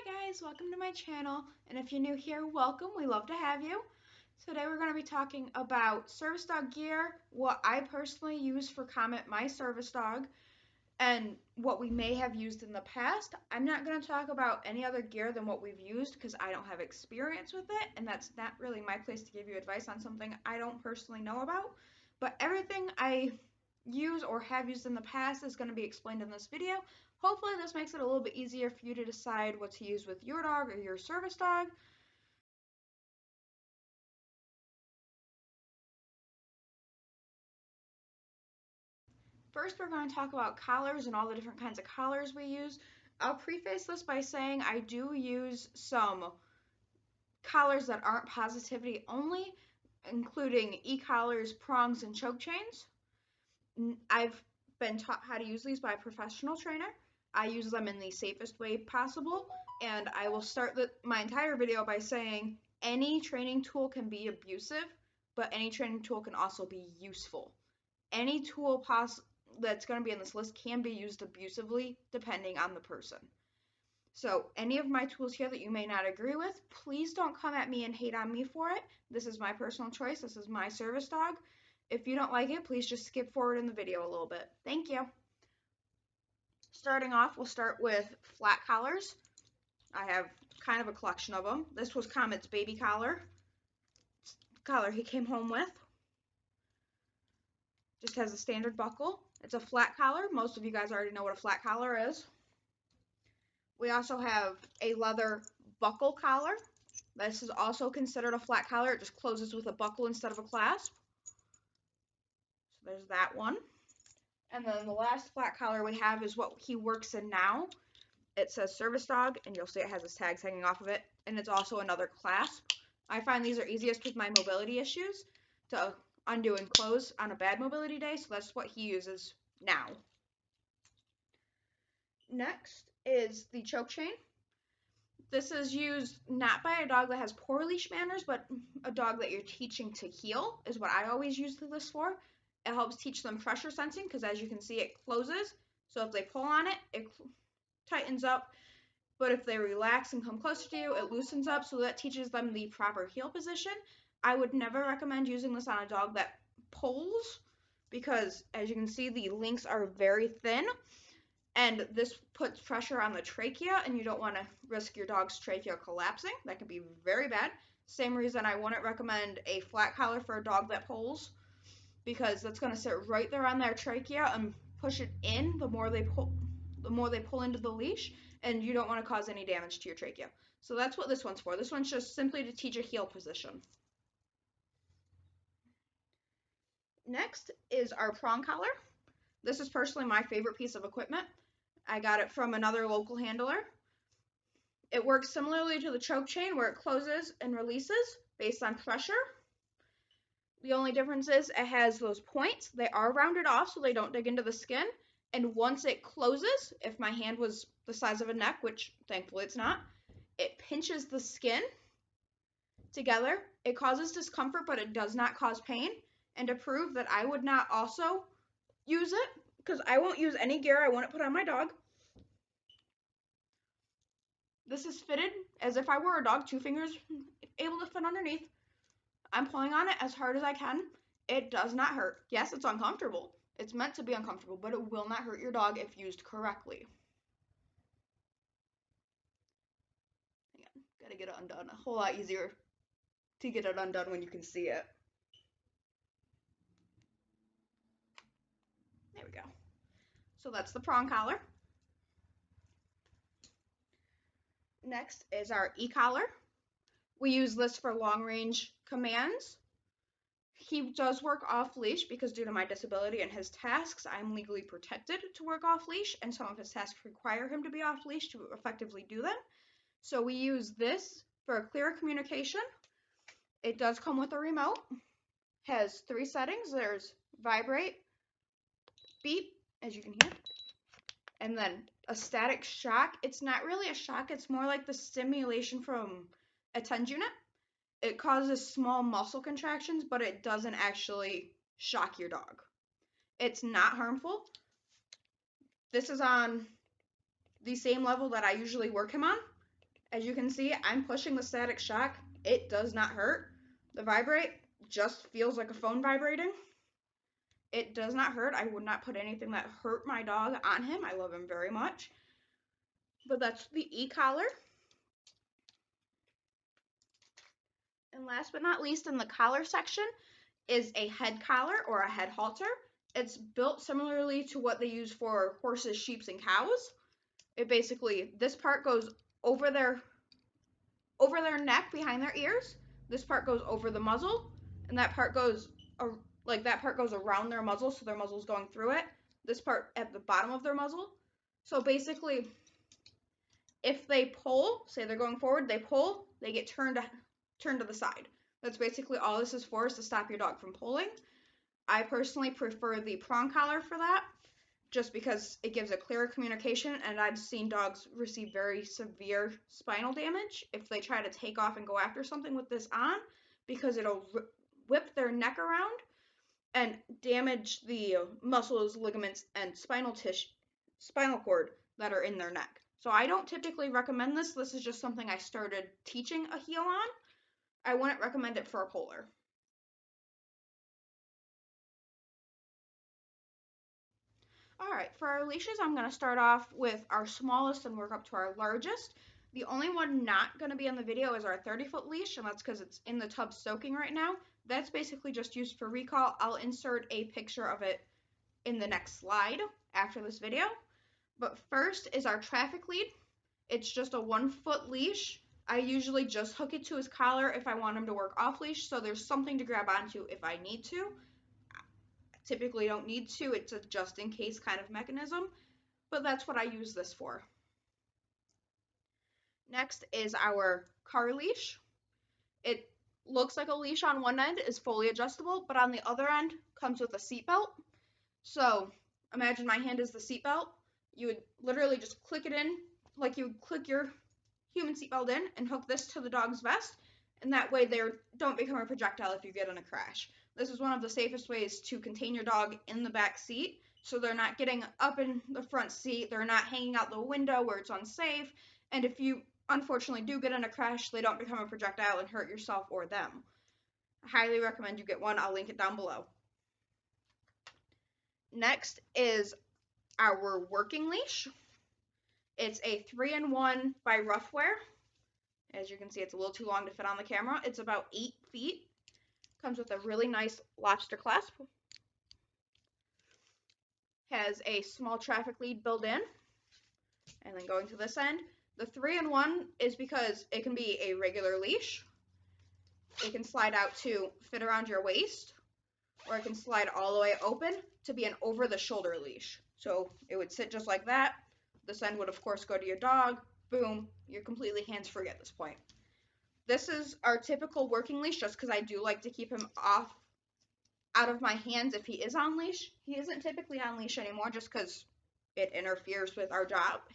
Hi guys, welcome to my channel, and if you're new here, welcome. We love to have you. Today we're going to be talking about service dog gear, what I personally use for Comet, my service dog, and what we may have used in the past. I'm not going to talk about any other gear than what we've used because I don't have experience with it, and that's not really my place to give you advice on something I don't personally know about. But everything I use or have used in the past is going to be explained in this video. Hopefully this makes it a little bit easier for you to decide what to use with your dog or your service dog. First, we're going to talk about collars and all the different kinds of collars we use. I'll preface this by saying I do use some collars that aren't positivity only, including e-collars, prongs, and choke chains. I've been taught how to use these by a professional trainer. I use them in the safest way possible, and I will start my entire video by saying any training tool can be abusive, but any training tool can also be useful. Any tool that's going to be in this list can be used abusively depending on the person. So any of my tools here that you may not agree with, please don't come at me and hate on me for it. This is my personal choice. This is my service dog. If you don't like it, please just skip forward in the video a little bit. Thank you. Starting off, we'll start with flat collars. I have kind of a collection of them. This was Comet's baby collar. Collar he came home with. Just has a standard buckle. It's a flat collar. Most of you guys already know what a flat collar is. We also have a leather buckle collar. This is also considered a flat collar. It just closes with a buckle instead of a clasp. So there's that one. And then the last flat collar we have is what he works in now. It says service dog, and you'll see it has his tags hanging off of it. And it's also another clasp. I find these are easiest with my mobility issues to undo and close on a bad mobility day. So that's what he uses now. Next is the choke chain. This is used not by a dog that has poor leash manners, but a dog that you're teaching to heel is what I always use this for. It helps teach them pressure sensing because, as you can see, it closes. So if they pull on it, it tightens up. But if they relax and come closer to you, it loosens up. So that teaches them the proper heel position. I would never recommend using this on a dog that pulls because, as you can see, the links are very thin. And this puts pressure on the trachea, and you don't want to risk your dog's trachea collapsing. That can be very bad. Same reason I wouldn't recommend a flat collar for a dog that pulls, because that's going to sit right there on their trachea and push it in the more they pull into the leash, and you don't want to cause any damage to your trachea. So that's what this one's for. This one's just simply to teach a heel position. Next is our prong collar. This is personally my favorite piece of equipment. I got it from another local handler. It works similarly to the choke chain where it closes and releases based on pressure. The only difference is it has those points. They are rounded off so they don't dig into the skin. And once it closes, if my hand was the size of a neck, which thankfully it's not, it pinches the skin together. It causes discomfort, but it does not cause pain. And to prove that I would not also use it, because I won't use any gear I wouldn't put on my dog. This is fitted as if I were a dog, 2 fingers able to fit underneath. I'm pulling on it as hard as I can. It does not hurt. Yes, it's uncomfortable. It's meant to be uncomfortable, but it will not hurt your dog if used correctly. Again, gotta get it undone. A whole lot easier to get it undone when you can see it. There we go. So that's the prong collar. Next is our e-collar. We use this for long range commands. He does work off leash because due to my disability and his tasks, I'm legally protected to work off leash, and some of his tasks require him to be off leash to effectively do them. So we use this for clear communication. It does come with a remote. Has 3 settings. There's vibrate, beep, as you can hear, and then a static shock. It's not really a shock. It's more like the stimulation from a TENS unit. It causes small muscle contractions, but it doesn't actually shock your dog. It's not harmful. This is on the same level that I usually work him on. As you can see, I'm pushing the static shock. It does not hurt. The vibrate just feels like a phone vibrating. It does not hurt. I would not put anything that hurt my dog on him. I love him very much. But that's the e-collar. And last but not least, in the collar section is a head collar or a head halter. It's built similarly to what they use for horses, sheep, and cows. It basically, this part goes over their neck behind their ears. This part goes over the muzzle, and that part goes around their muzzle, so their muzzle's going through it. This part at the bottom of their muzzle. So basically, if they pull, say they're going forward, they pull, they get turned to the side. That's basically all this is for, is to stop your dog from pulling. I personally prefer the prong collar for that, just because it gives a clearer communication, and I've seen dogs receive very severe spinal damage if they try to take off and go after something with this on, because it'll whip their neck around and damage the muscles, ligaments, and spinal cord that are in their neck. So I don't typically recommend this. This is just something I started teaching a heel on. I wouldn't recommend it for a polar. All right, for our leashes, I'm going to start off with our smallest and work up to our largest. The only one not going to be in the video is our 30-foot leash, and that's because it's in the tub soaking right now. That's basically just used for recall. I'll insert a picture of it in the next slide after this video. But first is our traffic lead. It's just a 1-foot leash. I usually just hook it to his collar if I want him to work off leash, so there's something to grab onto if I need to. Typically don't need to, it's a just in case kind of mechanism, but that's what I use this for. Next is our car leash. It looks like a leash on one end, is fully adjustable, but on the other end comes with a seat belt. So imagine my hand is the seat belt. You would literally just click it in like you would click your human seatbelt in and hook this to the dog's vest, and that way they don't become a projectile if you get in a crash. This is one of the safest ways to contain your dog in the back seat, so they're not getting up in the front seat, they're not hanging out the window where it's unsafe, and if you unfortunately do get in a crash, they don't become a projectile and hurt yourself or them. I highly recommend you get one. I'll link it down below. Next is our working leash. It's a 3-in-1 by Roughwear. As you can see, it's a little too long to fit on the camera. It's about 8 feet. Comes with a really nice lobster clasp. Has a small traffic lead built in. And then going to this end. The 3-in-1 is because it can be a regular leash. It can slide out to fit around your waist. Or it can slide all the way open to be an over-the-shoulder leash. So it would sit just like that. This end would, of course, go to your dog. Boom. You're completely hands-free at this point. This is our typical working leash, just because I do like to keep him out of my hands if he is on leash. He isn't typically on leash anymore just because it interferes with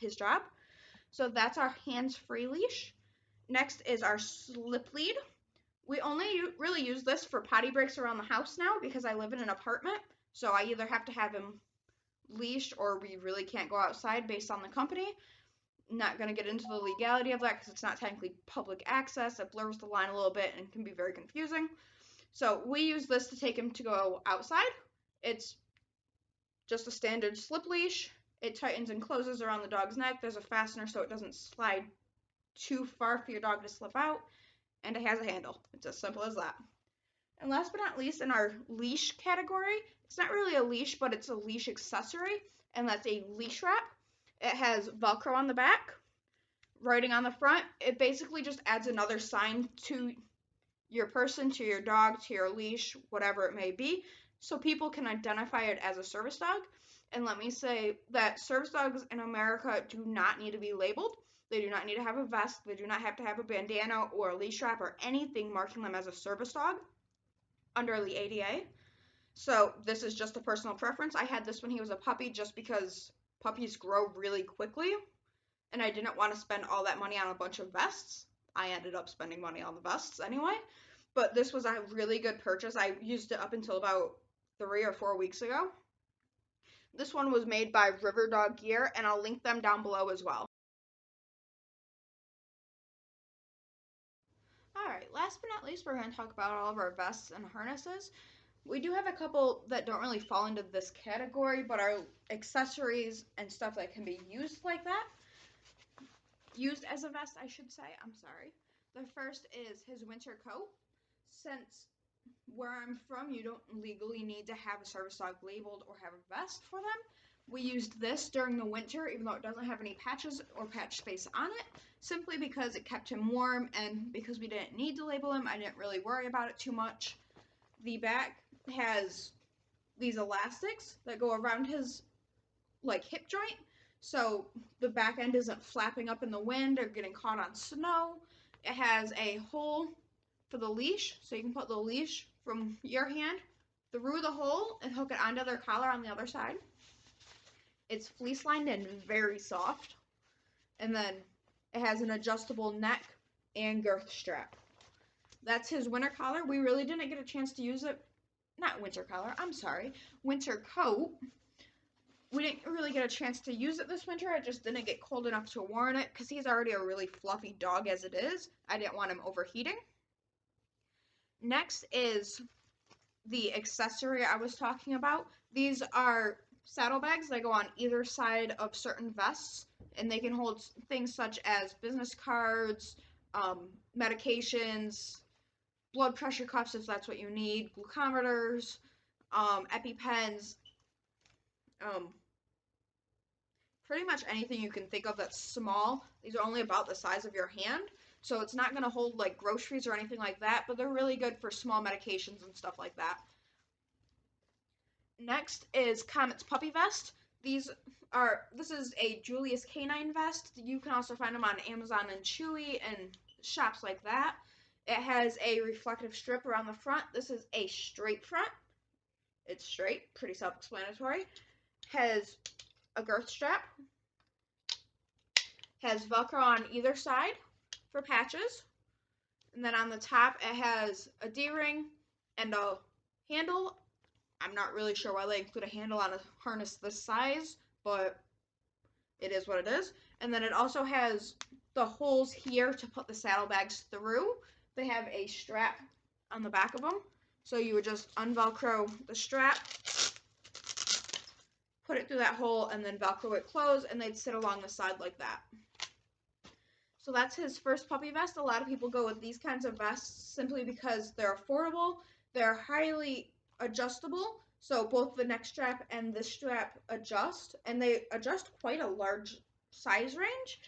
his job. So that's our hands-free leash. Next is our slip lead. We only really use this for potty breaks around the house now because I live in an apartment. So I either have to have him leashed or we really can't go outside based on the company. Not going to get into the legality of that because it's not technically public access. It blurs the line a little bit and can be very confusing. So we use this to take him to go outside. It's just a standard slip leash. It tightens and closes around the dog's neck. There's a fastener so it doesn't slide too far for your dog to slip out. And it has a handle. It's as simple as that. And last but not least, in our leash category, it's not really a leash, but it's a leash accessory, and that's a leash wrap. It has Velcro on the back, writing on the front. It basically just adds another sign to your person, to your dog, to your leash, whatever it may be, so people can identify it as a service dog. And let me say that service dogs in America do not need to be labeled. They do not need to have a vest. They do not have to have a bandana or a leash wrap or anything marking them as a service dog under the ADA. So this is just a personal preference. I had this when he was a puppy just because puppies grow really quickly, and I didn't want to spend all that money on a bunch of vests. I ended up spending money on the vests anyway, but this was a really good purchase. I used it up until about 3 or 4 weeks ago. This one was made by River Dog Gear, and I'll link them down below as well. Alright, last but not least, we're going to talk about all of our vests and harnesses. We do have a couple that don't really fall into this category, but are accessories and stuff that can be used like that. Used as a vest, I should say. I'm sorry. The first is his winter coat. Since where I'm from, you don't legally need to have a service dog labeled or have a vest for them. We used this during the winter, even though it doesn't have any patches or patch space on it, simply because it kept him warm, and because we didn't need to label him, I didn't really worry about it too much. The back has these elastics that go around his hip joint, so the back end isn't flapping up in the wind or getting caught on snow. It has a hole for the leash, so you can put the leash from your hand through the hole and hook it onto their collar on the other side. It's fleece lined and very soft. And then it has an adjustable neck and girth strap. That's his winter collar. We really didn't get a chance to use it. Not winter collar, I'm sorry. Winter coat. We didn't really get a chance to use it this winter. I just didn't get cold enough to warrant it because he's already a really fluffy dog as it is. I didn't want him overheating. Next is the accessory I was talking about. These are saddlebags that go on either side of certain vests, and they can hold things such as business cards, medications, blood pressure cuffs if that's what you need, glucometers, EpiPens, pretty much anything you can think of that's small. These are only about the size of your hand, so it's not going to hold like groceries or anything like that, but they're really good for small medications and stuff like that. Next is Comet's puppy vest. This is a Julius canine vest. You can also find them on Amazon and Chewy and shops like that. It has a reflective strip around the front. This is a straight front. It's straight, pretty self-explanatory. Has a girth strap. Has Velcro on either side for patches. And then on the top, it has a D-ring and a handle. I'm not really sure why they include a handle on a harness this size, but it is what it is. And then it also has the holes here to put the saddlebags through. They have a strap on the back of them. So you would just unvelcro the strap, put it through that hole, and then velcro it closed, and they'd sit along the side like that. So that's his first puppy vest. A lot of people go with these kinds of vests simply because they're affordable. They're highly adjustable, so both the neck strap and this strap adjust, and they adjust quite a large size range.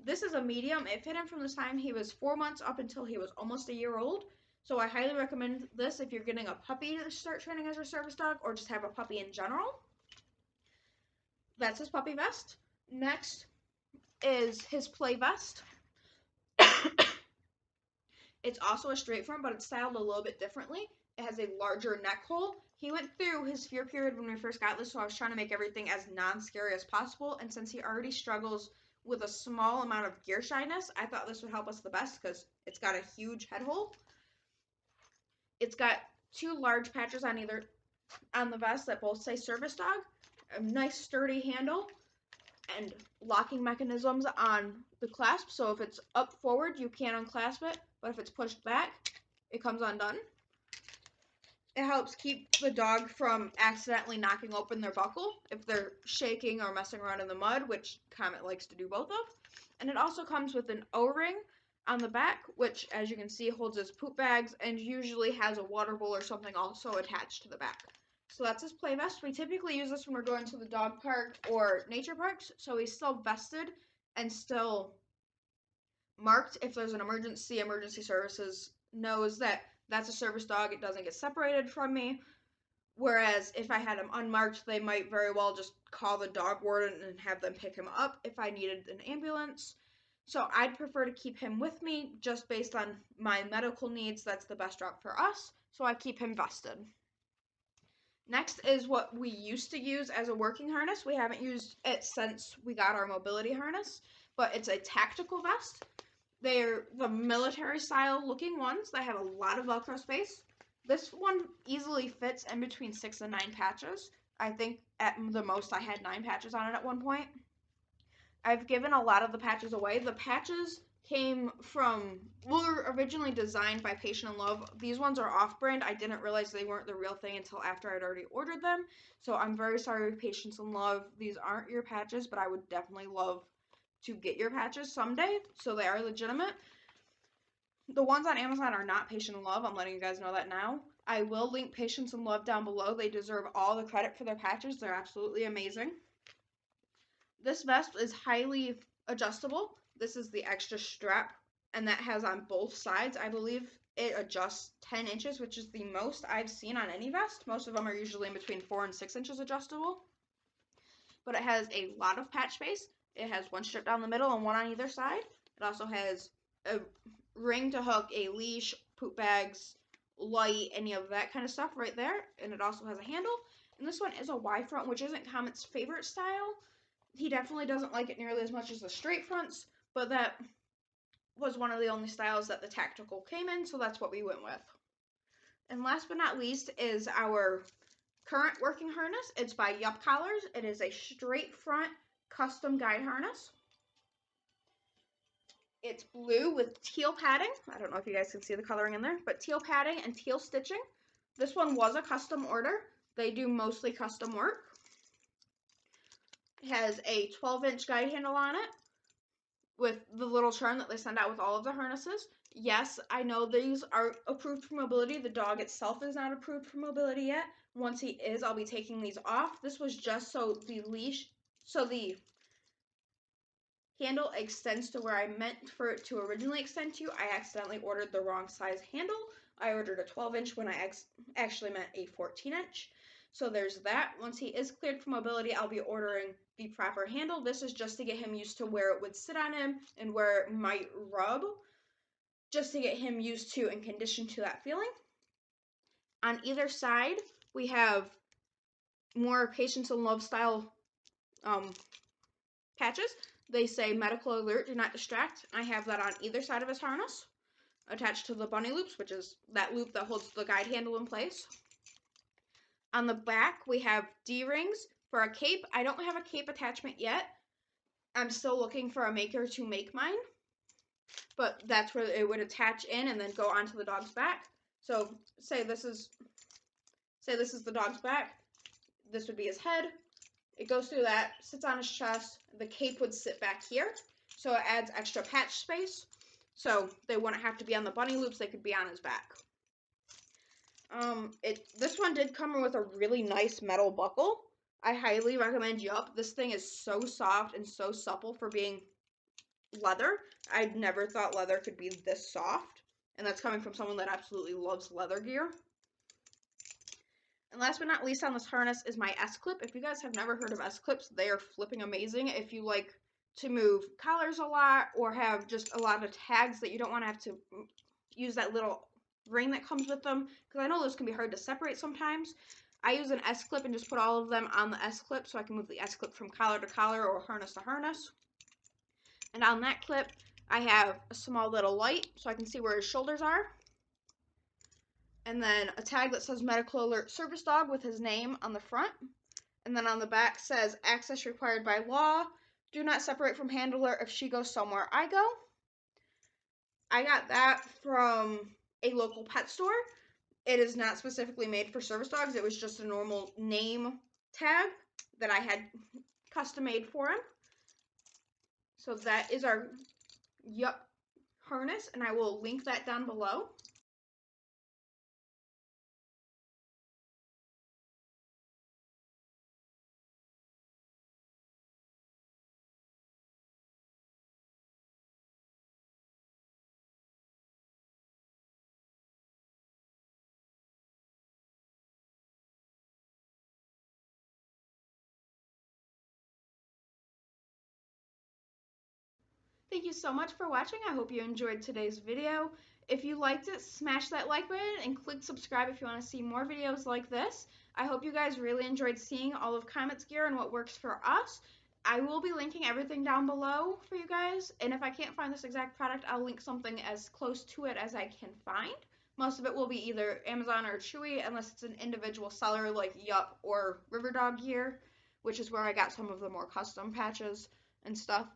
This is a medium. It fit him from the time he was 4 months up until he was almost a year old. So I highly recommend this if you're getting a puppy to start training as your service dog, or just have a puppy in general. That's his puppy vest. Next is his play vest. It's also a straight front, but it's styled a little bit differently. It has a larger neck hole. He went through his fear period when we first got this, so I was trying to make everything as non-scary as possible, and since he already struggles with a small amount of gear shyness, I thought this would help us the best because it's got a huge head hole. It's got 2 large patches on the vest that both say service dog, a nice sturdy handle, and locking mechanisms on the clasp, so if it's up forward you can't unclasp it, but if it's pushed back it comes undone. It helps keep the dog from accidentally knocking open their buckle if they're shaking or messing around in the mud, which Comet likes to do both of. And it also comes with an O-ring on the back, which, as you can see, holds his poop bags and usually has a water bowl or something also attached to the back. So that's his play vest. We typically use this when we're going to the dog park or nature parks, so he's still vested and still marked. If there's an emergency, emergency services knows that that's a service dog. It doesn't get separated from me. Whereas if I had him unmarked, they might very well just call the dog warden and have them pick him up if I needed an ambulance. So I'd prefer to keep him with me just based on my medical needs. That's the best route for us. So I keep him vested. Next is what we used to use as a working harness. We haven't used it since we got our mobility harness, but it's a tactical vest. They're the military style looking ones that have a lot of Velcro space. This one easily fits in between 6 and 9 patches. I think at the most I had 9 patches on it at one point. I've given a lot of the patches away. The patches were originally designed by Patient in Love. These ones are off-brand. I didn't realize they weren't the real thing until after I'd already ordered them. So I'm very sorry, Patients in Love. These aren't your patches, but I would definitely love to get your patches someday. So they are legitimate. The ones on Amazon are not Patient in Love. I'm letting you guys know that now. I will link Patients in Love down below. They deserve all the credit for their patches. They're absolutely amazing. This vest is highly adjustable. This is the extra strap, and that has on both sides. I believe it adjusts 10 inches, which is the most I've seen on any vest. Most of them are usually in between 4 and 6 inches adjustable. But it has a lot of patch space. It has one strip down the middle and one on either side. It also has a ring to hook a leash, poop bags, light, any of that kind of stuff right there. And it also has a handle. And this one is a Y front, which isn't Comet's favorite style. He definitely doesn't like it nearly as much as the straight fronts, but that was one of the only styles that the tactical came in, so that's what we went with. And last but not least is our current working harness. It's by Yup Collars. It is a straight front custom guide harness. It's blue with teal padding. I don't know if you guys can see the coloring in there, but teal padding and teal stitching. This one was a custom order. They do mostly custom work. It has a 12-inch guide handle on it with the little turn that they send out with all of the harnesses. Yes, I know these are approved for mobility. The dog itself is not approved for mobility yet. Once he is, I'll be taking these off. This was just so the handle extends to where I meant for it to originally extend to. I accidentally ordered the wrong size handle. I ordered a 12-inch when I actually meant a 14-inch. So there's that. Once he is cleared for mobility, I'll be ordering the proper handle. This is just to get him used to where it would sit on him and where it might rub, just to get him used to and conditioned to that feeling. On either side, we have more Patience in Love style patches. They say medical alert, do not distract. I have that on either side of his harness, attached to the bunny loops, which is that loop that holds the guide handle in place. On the back, we have D-rings for a cape. I don't have a cape attachment yet. I'm still looking for a maker to make mine, but that's where it would attach in and then go onto the dog's back. So say this is the dog's back. This would be his head. It goes through that, sits on his chest. The cape would sit back here, so it adds extra patch space. So they wouldn't have to be on the bunny loops, they could be on his back. This one did come with a really nice metal buckle. I highly recommend Yup. This thing is so soft and so supple for being leather. I'd never thought leather could be this soft, and that's coming from someone that absolutely loves leather gear. And last but not least on this harness is my S-clip. If you guys have never heard of S-clips, they are flipping amazing. If you like to move collars a lot or have just a lot of tags that you don't want to have to use that little ring that comes with them, because I know those can be hard to separate sometimes. I use an S-clip and just put all of them on the S-clip so I can move the S-clip from collar to collar or harness to harness. And on that clip, I have a small little light so I can see where his shoulders are. And then a tag that says Medical Alert Service Dog with his name on the front. And then on the back says access required by law. Do not separate from handler. If she goes somewhere, I go. I got that from a local pet store. It is not specifically made for service dogs. It was just a normal name tag that I had custom made for him. So that is our Yup harness, and I will link that down below. Thank you so much for watching. I hope you enjoyed today's video. If you liked it, smash that like button and click subscribe if you want to see more videos like this. I hope you guys really enjoyed seeing all of Comet's gear and what works for us. I will be linking everything down below for you guys, and if I can't find this exact product, I'll link something as close to it as I can find. Most of it will be either Amazon or Chewy, unless it's an individual seller like Yup or River Dog Gear, which is where I got some of the more custom patches and stuff.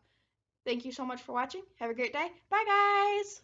Thank you so much for watching. Have a great day. Bye, guys!